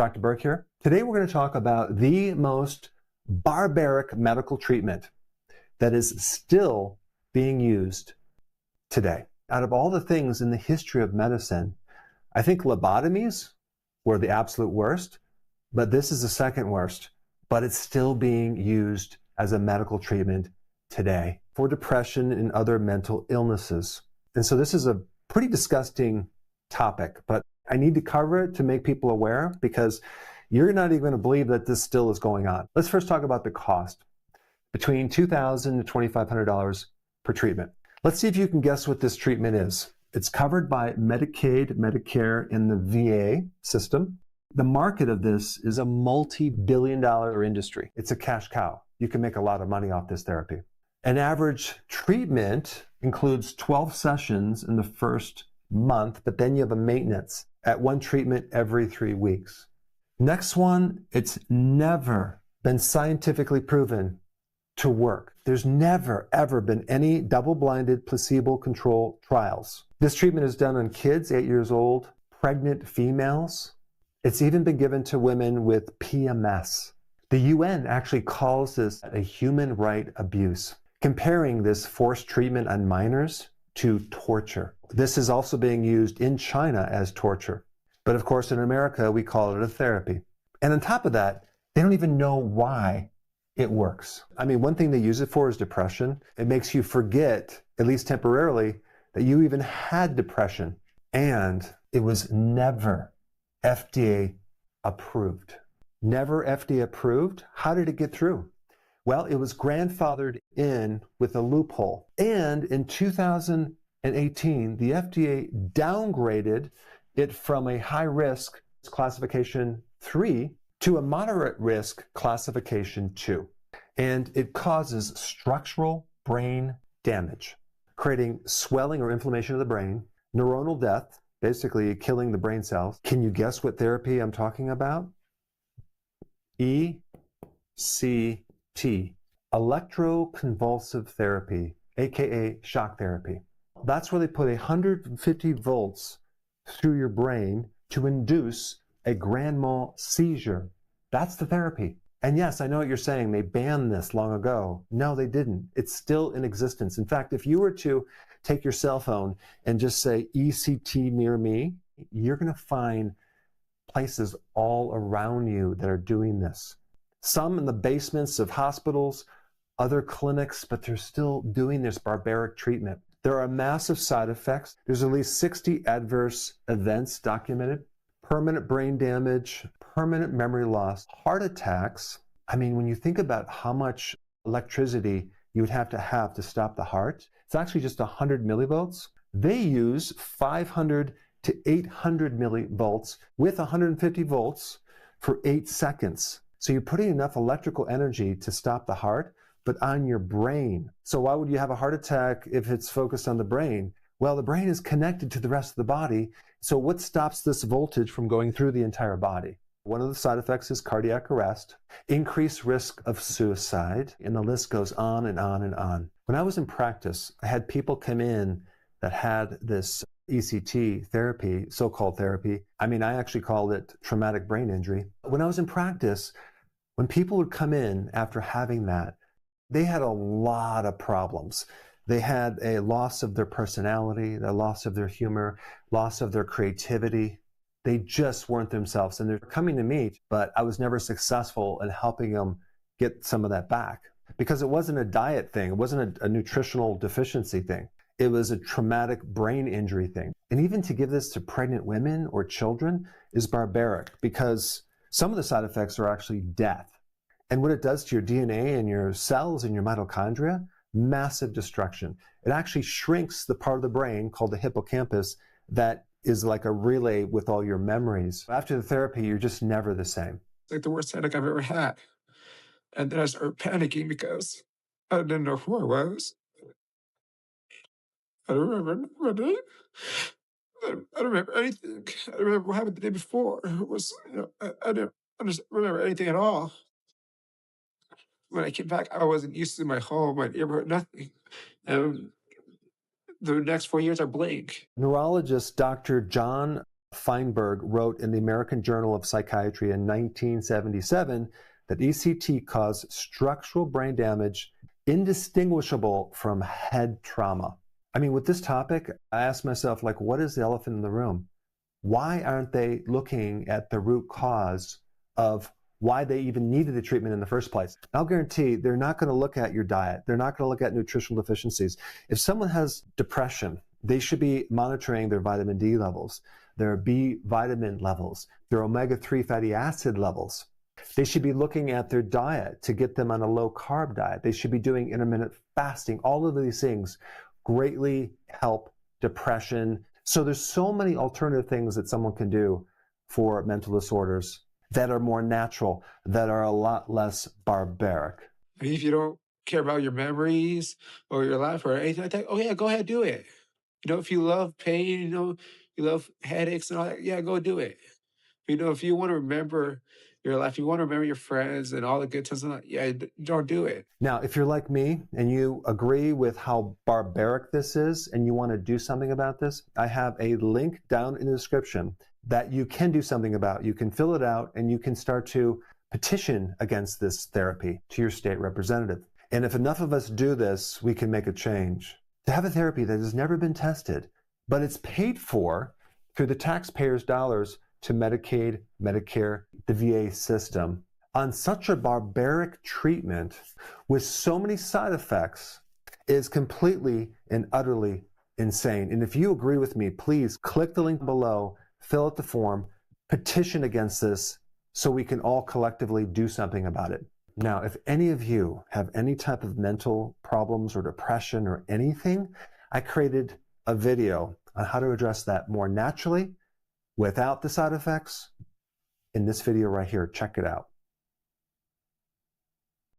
Dr. Berg here. Today we're going to talk about the most barbaric medical treatment that is still being used today. Out of all the things in the history of medicine, I think lobotomies were the absolute worst, but this is the second worst, but it's still being used as a medical treatment today for depression and other mental illnesses. And so this is a pretty disgusting topic, but I need to cover it to make people aware because you're not even going to believe that this still is going on. Let's first talk about the cost. Between $2,000 to $2,500 per treatment. Let's see if you can guess what this treatment is. It's covered by Medicaid, Medicare, and the VA system. The market of this is a multi-billion-dollar industry. It's a cash cow. You can make a lot of money off this therapy. An average treatment includes 12 sessions in the first month, but then you have a maintenance at one treatment every 3 weeks. Next one, it's never been scientifically proven to work. There's never, ever been any double-blinded placebo-controlled trials. This treatment is done on kids 8 years old, pregnant females. It's even been given to women with PMS. The UN actually calls this a human right abuse, comparing this forced treatment on minors to torture. This is also being used in China as torture. But of course, in America, we call it a therapy. And on top of that, they don't even know why it works. I mean, one thing they use it for is depression. It makes you forget, at least temporarily, that you even had depression. And it was never FDA approved. Never FDA approved? How did it get through? Well, it was grandfathered in with a loophole. And in 2018, the FDA downgraded it from a high risk classification 3 to a moderate risk classification 2. And it causes structural brain damage, creating swelling or inflammation of the brain, neuronal death, basically killing the brain cells. Can you guess what therapy I'm talking about? ECT, electroconvulsive therapy, aka shock therapy. That's where they put 150 volts through your brain to induce a grand mal seizure. That's the therapy. And yes, I know what you're saying. They banned this long ago. No, they didn't. It's still in existence. In fact, if you were to take your cell phone and just say ECT near me, you're going to find places all around you that are doing this. Some in the basements of hospitals, other clinics, but they're still doing this barbaric treatment. There are massive side effects. There's at least 60 adverse events documented. Permanent brain damage, permanent memory loss, heart attacks. I mean, when you think about how much electricity you would have to stop the heart, it's actually just 100 millivolts. They use 500 to 800 millivolts with 150 volts for 8 seconds. So you're putting enough electrical energy to stop the heart, but on your brain. So why would you have a heart attack if it's focused on the brain? Well, the brain is connected to the rest of the body. So what stops this voltage from going through the entire body? One of the side effects is cardiac arrest, increased risk of suicide, and the list goes on and on and on. When I was in practice, I had people come in that had this ECT therapy, so-called therapy. I mean, I actually called it traumatic brain injury. When I was in practice, when people would come in after having that, they had a lot of problems. They had a loss of their personality, a loss of their humor, loss of their creativity. They just weren't themselves. And they're coming to me, but I was never successful in helping them get some of that back because it wasn't a diet thing. It wasn't a nutritional deficiency thing. It was a traumatic brain injury thing. And even to give this to pregnant women or children is barbaric because some of the side effects are actually death. And what it does to your DNA and your cells and your mitochondria, massive destruction. It actually shrinks the part of the brain called the hippocampus that is like a relay with all your memories. After the therapy, you're just never the same. It's like the worst headache I've ever had. And then I started panicking because I didn't know who I was. I don't remember my name. I don't remember anything. I don't remember what happened the day before. It was, I didn't remember anything at all. When I came back, I wasn't used to my home, my neighborhood, nothing. And the next 4 years, I blank. Neurologist Dr. John Feinberg wrote in the American Journal of Psychiatry in 1977 that ECT caused structural brain damage indistinguishable from head trauma. I mean, with this topic, I asked myself, like, what is the elephant in the room? Why aren't they looking at the root cause of why they even needed the treatment in the first place? I'll guarantee they're not going to look at your diet. They're not going to look at nutritional deficiencies. If someone has depression, they should be monitoring their vitamin D levels, their B vitamin levels, their omega-3 fatty acid levels. They should be looking at their diet to get them on a low-carb diet. They should be doing intermittent fasting. All of these things greatly help depression. So there's so many alternative things that someone can do for mental disorders that are more natural, that are a lot less barbaric. I mean, if you don't care about your memories or your life or anything like that, oh yeah, go ahead, do it. You know, if you love pain, you know, you love headaches and all that, yeah, go do it. You know, if you want to remember your life, you want to remember your friends and all the good times, yeah, don't do it. Now, if you're like me and you agree with how barbaric this is and you want to do something about this, I have a link down in the description that you can do something about. You can fill it out and you can start to petition against this therapy to your state representative. And if enough of us do this, we can make a change. To have a therapy that has never been tested, but it's paid for through the taxpayers' dollars to Medicaid, Medicare, the VA system, on such a barbaric treatment with so many side effects is completely and utterly insane. And if you agree with me, please click the link below, fill out the form, petition against this so we can all collectively do something about it. Now, if any of you have any type of mental problems or depression or anything, I created a video on how to address that more naturally without the side effects in this video right here. Check it out.